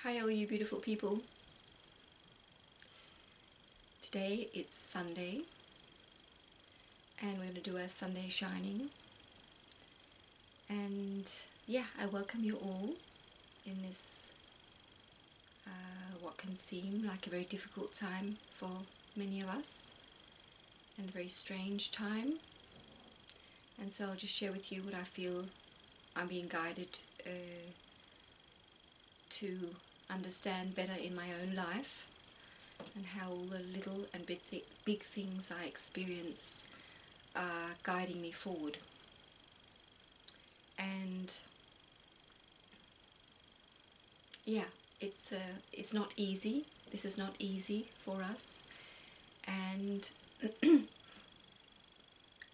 Hi all you beautiful people. Today it's Sunday and we're going to do a Sunday shining, and yeah, I welcome you all in this what can seem like a very difficult time for many of us and a very strange time. And so I'll just share with you what I feel I'm being guided to understand better in my own life, and how all the little and big things I experience are guiding me forward. And yeah, it's not easy. This is not easy for us, and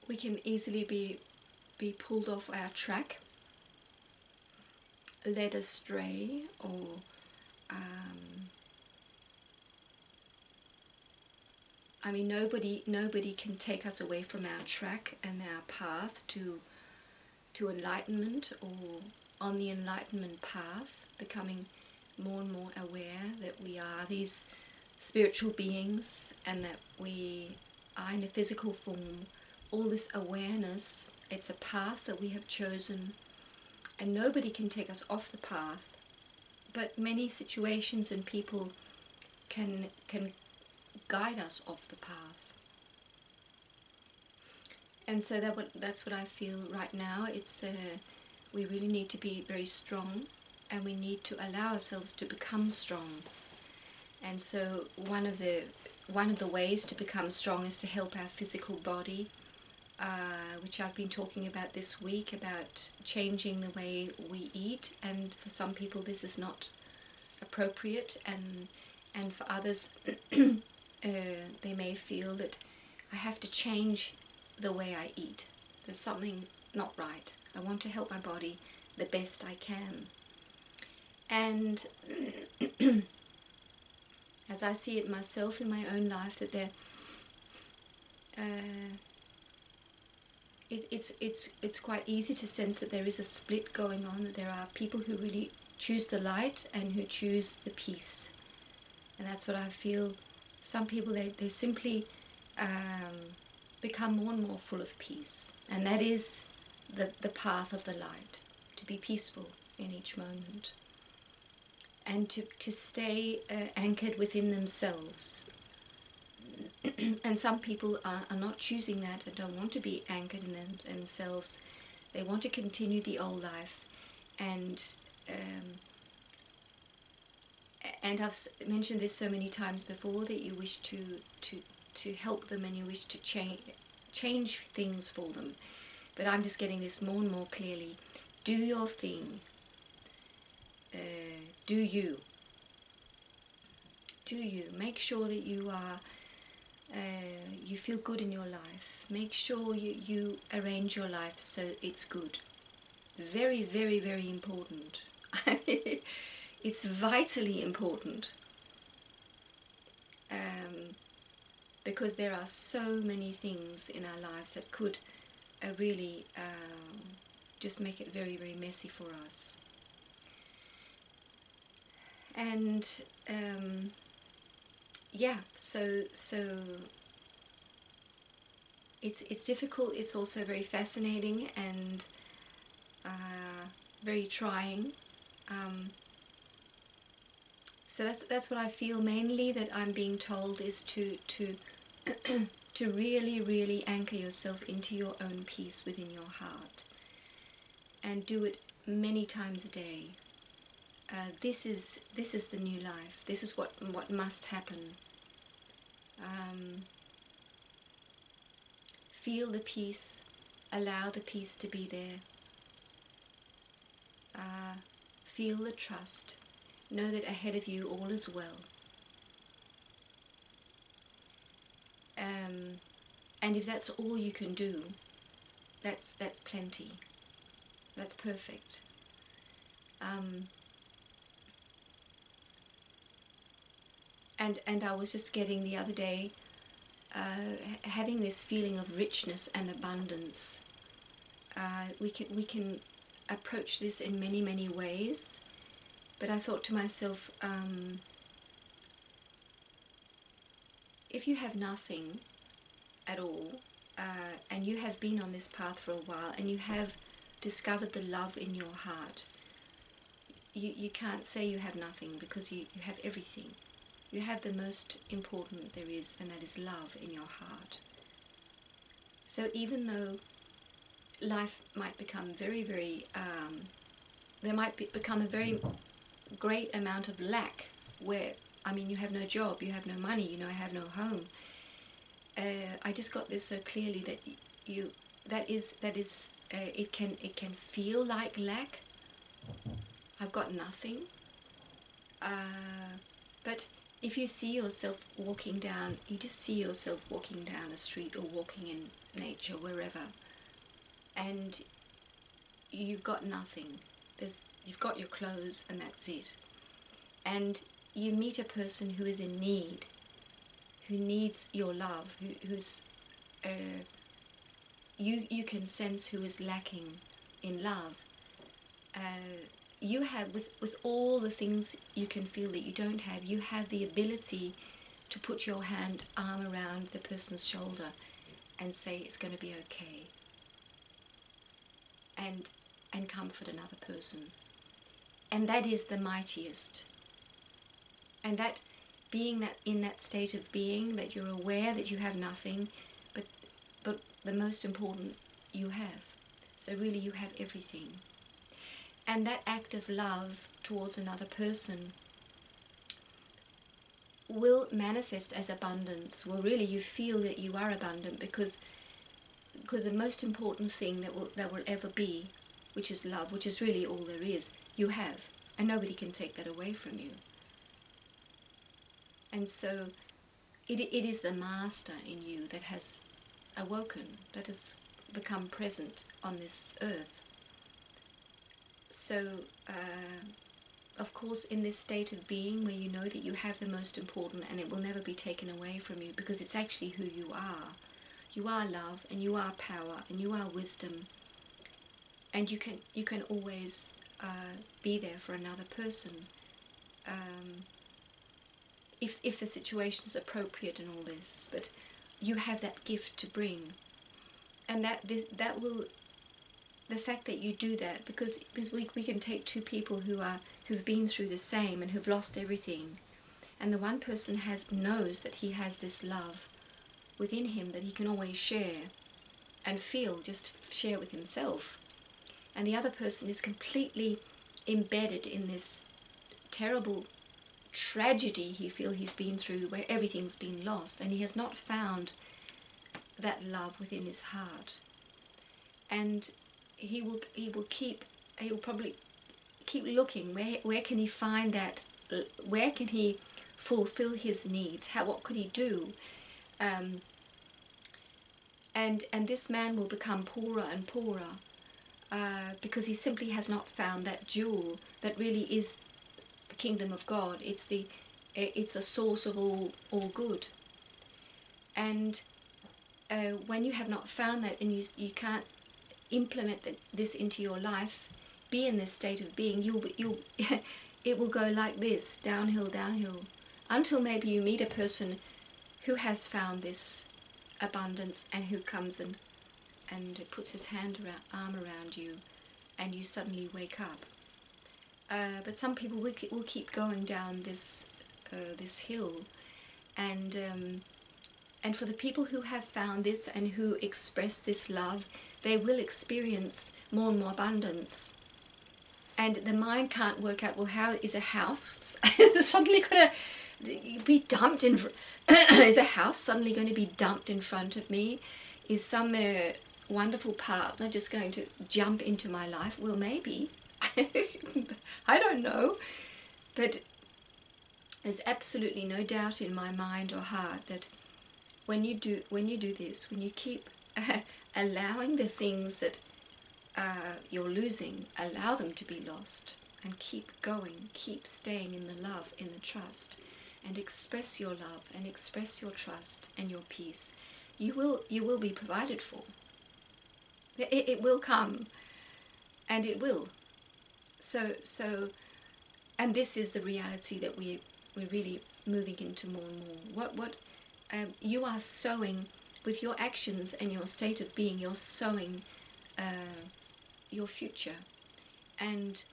we can easily be pulled off our track, led astray, or I mean, nobody can take us away from our track and our path to enlightenment, or on the enlightenment path, becoming more and more aware that we are these spiritual beings and that we are in a physical form. All this awareness, it's a path that we have chosen, and nobody can take us off the path, but many situations and people can guide us off the path. And so that's what I feel right now. It's we really need to be very strong, and we need to allow ourselves to become strong. And so one of the ways to become strong is to help our physical body, which I've been talking about this week, about changing the way we eat. And for some people this is not appropriate, and for others they may feel that I have to change the way I eat. There's something not right. I want to help my body the best I can. And as I see it myself in my own life, that it's quite easy to sense that there is a split going on, that there are people who really choose the light and who choose the peace. And that's what I feel. Some people, they simply become more and more full of peace, and that is the path of the light, to be peaceful in each moment, and to stay anchored within themselves. And some people are not choosing that and don't want to be anchored in themselves. They want to continue the old life, and I've mentioned this so many times before, that you wish to help them, and you wish to change things for them. But I'm just getting this more and more clearly. Do your thing. Do you. Make sure that you are, you feel good in your life. Make sure you arrange your life so it's good. Very, very, very important. It's vitally important. Because there are so many things in our lives that could really just make it very, very messy for us. And yeah, so it's difficult. It's also very fascinating and very trying. So that's what I feel mainly, that I'm being told, is to to really, really anchor yourself into your own peace within your heart, and do it many times a day. This is the new life. This is what must happen. Feel the peace. Allow the peace to be there. Feel the trust. Know that ahead of you all is well. And if that's all you can do, that's plenty. That's perfect. And I was just getting the other day, having this feeling of richness and abundance. We can approach this in many, many ways. But I thought to myself, if you have nothing at all, and you have been on this path for a while, and you have discovered the love in your heart, you can't say you have nothing, because you have everything. You have the most important there is, and that is love in your heart. So even though life might become very, very, there might become a very great amount of lack, where, I mean, you have no job, you have no money, you know, I have no home. I just got this so clearly that it can feel like lack. I've got nothing. But if you see yourself walking down, you just see yourself walking down a street or walking in nature, wherever, and you've got nothing. You've got your clothes and that's it. And you meet a person who is in need, who needs your love, who's you can sense who is lacking in love. You have, with all the things you can feel that you don't have, you have the ability to put your arm around the person's shoulder and say it's going to be okay, and comfort another person. And that is the mightiest. And that, being that in that state of being, that you're aware that you have nothing, but the most important, you have. So really you have everything. And that act of love towards another person will manifest as abundance. Well, really you feel that you are abundant, because the most important thing that will ever be, which is love, which is really all there is, you have. And nobody can take that away from you. And so it is the master in you that has awoken, that has become present on this earth. So, of course, in this state of being where you know that you have the most important and it will never be taken away from you, because it's actually who you are. You are love, and you are power, and you are wisdom. And you can always be there for another person. If the situation is appropriate and all this, but you have that gift to bring. And that will, the fact that you do that, because we can take two people who've been through the same and who've lost everything, and the one person knows that he has this love within him that he can always share and feel, just share with himself, and the other person is completely embedded in this terrible tragedy he's been through, where everything's been lost, and he has not found that love within his heart. And he will probably keep looking, where can he find that, where can he fulfill his needs, what could he do, and this man will become poorer and poorer, because he simply has not found that jewel that really is the kingdom of God. It's the source of all good. And when you have not found that, and you can't implement this into your life, be in this state of being, it will go like this, downhill, until maybe you meet a person who has found this abundance, and who comes and puts his arm around you, and you suddenly wake up. But some people will keep going down this hill, and for the people who have found this and who express this love, they will experience more and more abundance. And the mind can't work out, well, how is a house suddenly going to be dumped in? Is a house suddenly going to be dumped in front of me? Is some wonderful partner just going to jump into my life? Well, maybe. I don't know. But there's absolutely no doubt in my mind or heart that when you do this, when you keep allowing the things that you're losing, allow them to be lost, and keep going, keep staying in the love, in the trust, and express your love and express your trust and your peace, you will be provided for. It will come, and it will. So And this is the reality that we're really moving into more and more. What you are sowing with your actions and your state of being. You're sowing your future, and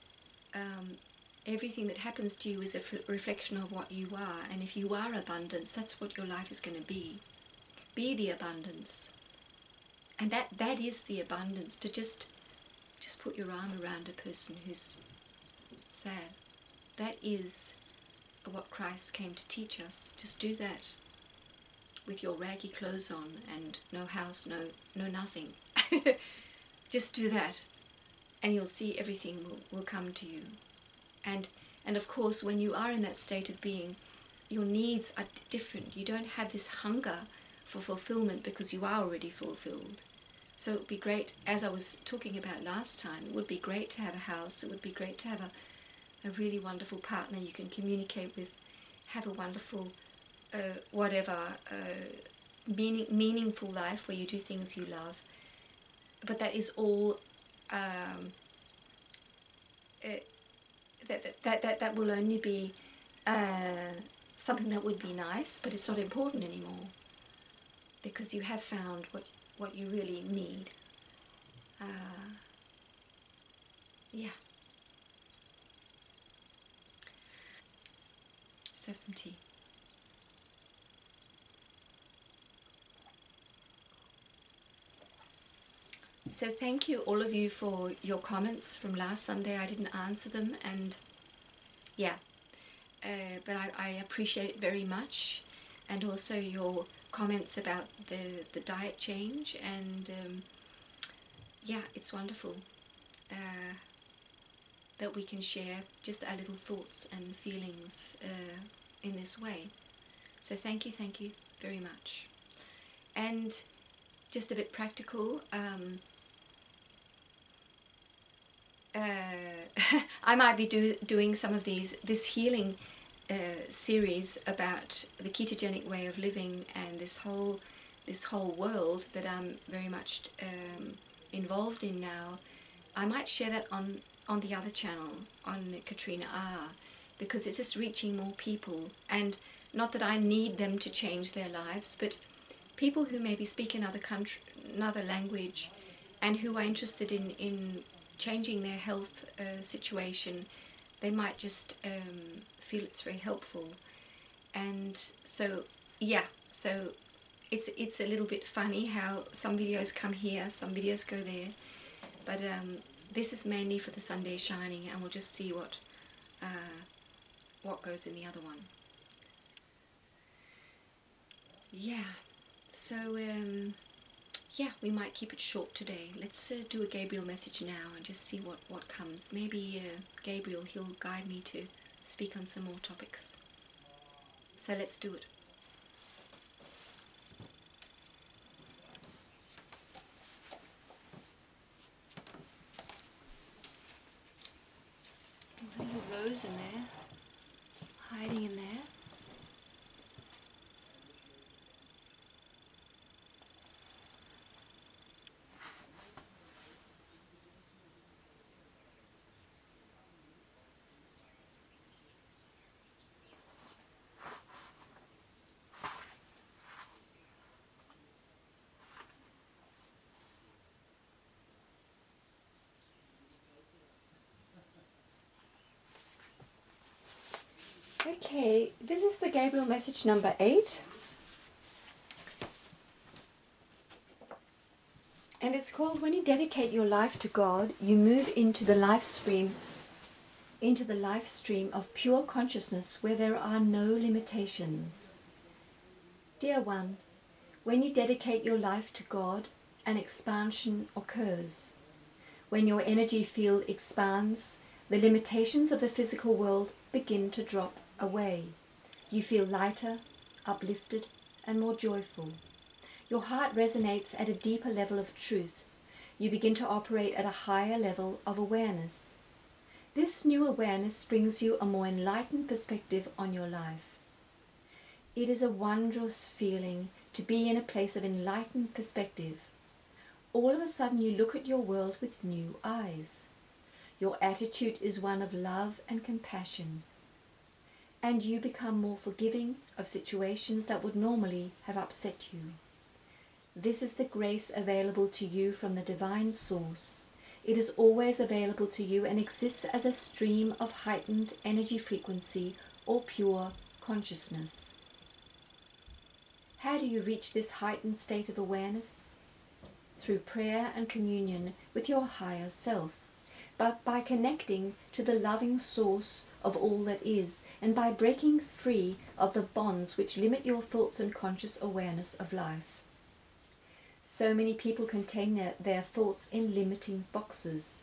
everything that happens to you is a reflection of what you are. And if you are abundance, that's what your life is going to be. Be the abundance, and that is the abundance. To just put your arm around a person who's sad. That is what Christ came to teach us. Just do that with your raggy clothes on and no house, no nothing. Just do that, and you'll see everything will come to you. And of course, when you are in that state of being, your needs are different. You don't have this hunger for fulfillment because you are already fulfilled. So it would be great, as I was talking about last time, it would be great to have a house. It would be great to have a really wonderful partner you can communicate with, have a wonderful meaningful life where you do things you love. But that is all that will only be something that would be nice, but it's not important anymore, because you have found what you really need. Yeah. Let's have some tea. So thank you, all of you, for your comments from last Sunday. I didn't answer them, and yeah, but I appreciate it very much, and also your comments about the diet change, and yeah, it's wonderful that we can share just our little thoughts and feelings in this way. So thank you very much. And just a bit practical, I might be doing some of this healing series about the ketogenic way of living and this whole world that I'm very much involved in now. I might share that on the other channel, on Katrine R, because it's just reaching more people. And not that I need them to change their lives, but people who maybe speak another language and who are interested in changing their health situation, they might just feel it's very helpful. And so yeah, so it's a little bit funny how some videos come here, some videos go there, but this is mainly for the Sunday Shining, and we'll just see what goes in the other one. Yeah, so yeah, we might keep it short today. Let's do a Gabriel message now and just see what comes. Maybe Gabriel, he'll guide me to speak on some more topics. So let's do it. A little rose in there, hiding in there. Okay, this is the Gabriel message number 8. And it's called, when you dedicate your life to God, you move into the life stream of pure consciousness where there are no limitations. Dear one, when you dedicate your life to God, an expansion occurs. When your energy field expands, the limitations of the physical world begin to drop away. You feel lighter, uplifted, and more joyful. Your heart resonates at a deeper level of truth. You begin to operate at a higher level of awareness. This new awareness brings you a more enlightened perspective on your life. It is a wondrous feeling to be in a place of enlightened perspective. All of a sudden you look at your world with new eyes. Your attitude is one of love and compassion, and you become more forgiving of situations that would normally have upset you. This is the grace available to you from the divine source. It is always available to you and exists as a stream of heightened energy frequency or pure consciousness. How do you reach this heightened state of awareness? Through prayer and communion with your higher self, but by connecting to the loving source of all that is, and by breaking free of the bonds which limit your thoughts and conscious awareness of life. So many people contain their thoughts in limiting boxes.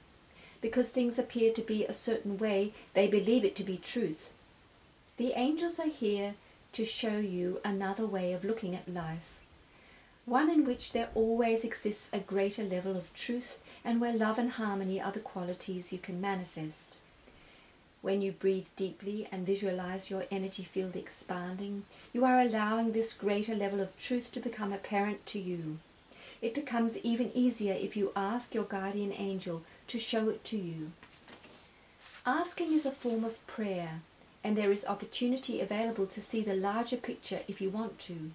Because things appear to be a certain way, they believe it to be truth. The angels are here to show you another way of looking at life, one in which there always exists a greater level of truth and where love and harmony are the qualities you can manifest. When you breathe deeply and visualize your energy field expanding, you are allowing this greater level of truth to become apparent to you. It becomes even easier if you ask your guardian angel to show it to you. Asking is a form of prayer, and there is opportunity available to see the larger picture if you want to.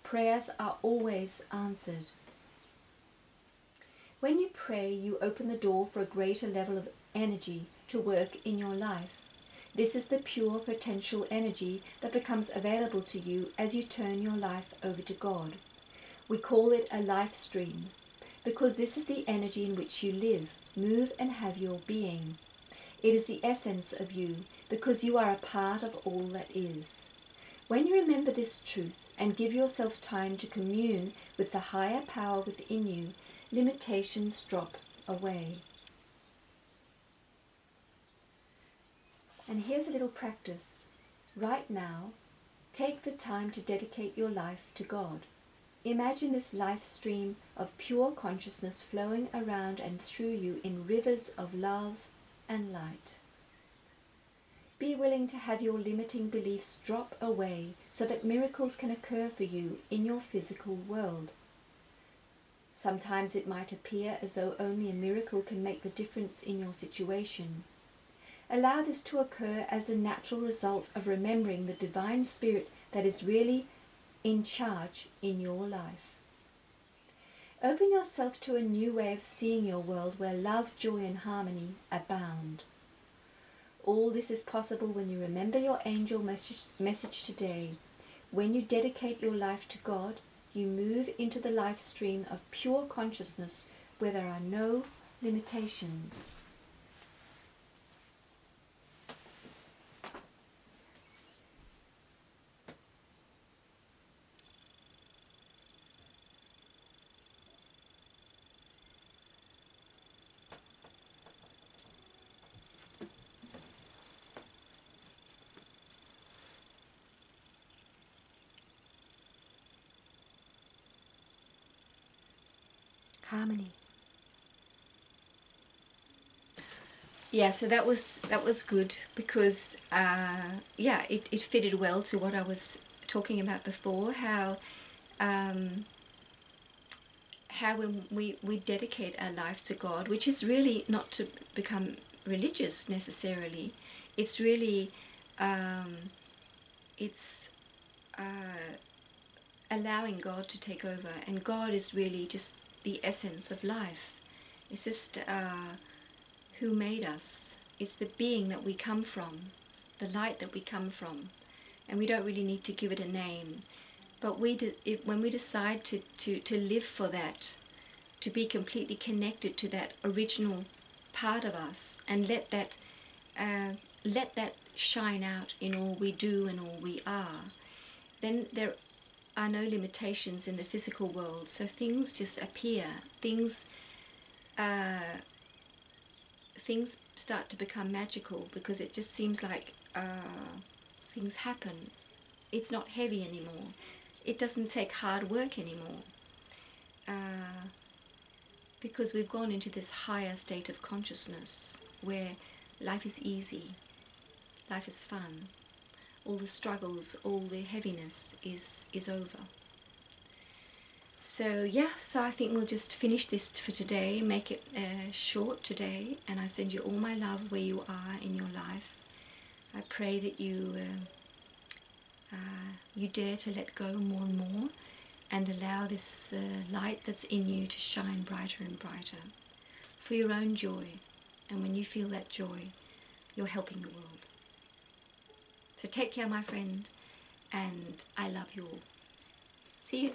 Prayers are always answered. When you pray, you open the door for a greater level of energy to work in your life. This is the pure potential energy that becomes available to you as you turn your life over to God. We call it a life stream, because this is the energy in which you live, move and have your being. It is the essence of you, because you are a part of all that is. When you remember this truth and give yourself time to commune with the higher power within you, limitations drop away. And here's a little practice. Right now, take the time to dedicate your life to God. Imagine this life stream of pure consciousness flowing around and through you in rivers of love and light. Be willing to have your limiting beliefs drop away so that miracles can occur for you in your physical world. Sometimes it might appear as though only a miracle can make the difference in your situation. Allow this to occur as the natural result of remembering the divine spirit that is really in charge in your life. Open yourself to a new way of seeing your world where love, joy and harmony abound. All this is possible when you remember your angel message today. When you dedicate your life to God, you move into the life stream of pure consciousness where there are no limitations. Harmony. Yeah, so that was good because it fitted well to what I was talking about before, how when we dedicate our life to God, which is really not to become religious necessarily, it's really allowing God to take over, and God is really just the essence of life. It's just who made us. It's the being that we come from, the light that we come from, and we don't really need to give it a name. But when we decide to live for that, to be completely connected to that original part of us, and let that shine out in all we do and all we are, then there are no limitations in the physical world. So things just appear. Things start to become magical because it just seems like things happen. It's not heavy anymore. It doesn't take hard work anymore. Because we've gone into this higher state of consciousness where life is easy, life is fun. All the struggles, all the heaviness is over. So yeah, so I think we'll just finish this for today, make it short today, and I send you all my love where you are in your life. I pray that you dare to let go more and more and allow this light that's in you to shine brighter and brighter for your own joy. And when you feel that joy, you're helping the world. So take care, my friend, and I love you all. See you.